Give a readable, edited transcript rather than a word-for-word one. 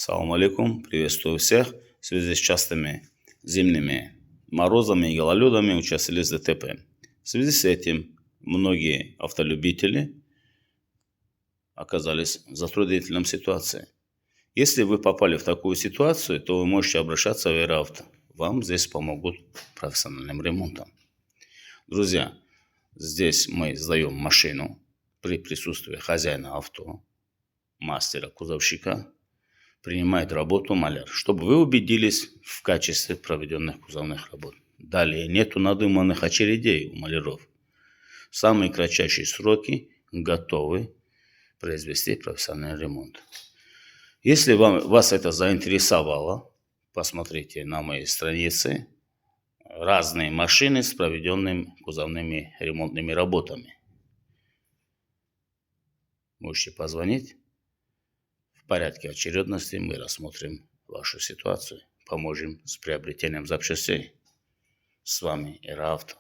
Салам алейкум, приветствую всех. В связи с частыми зимними морозами и гололедами участились ДТП. В связи с этим многие автолюбители оказались в затруднительной ситуации. Если вы попали в такую ситуацию, то вы можете обращаться в Эйравто. Вам здесь помогут профессиональным ремонтом. Друзья, здесь мы сдаем машину при присутствии хозяина авто, мастера, кузовщика. Принимает работу маляр, чтобы вы убедились в качестве проведенных кузовных работ. Далее, нету надуманных очередей у маляров. В самые кратчайшие сроки готовы произвести профессиональный ремонт. Если вас это заинтересовало, посмотрите на моей странице разные машины с проведенными кузовными ремонтными работами. Можете позвонить. В порядке очередности мы рассмотрим вашу ситуацию, поможем с приобретением запчастей. С вами Эйравто.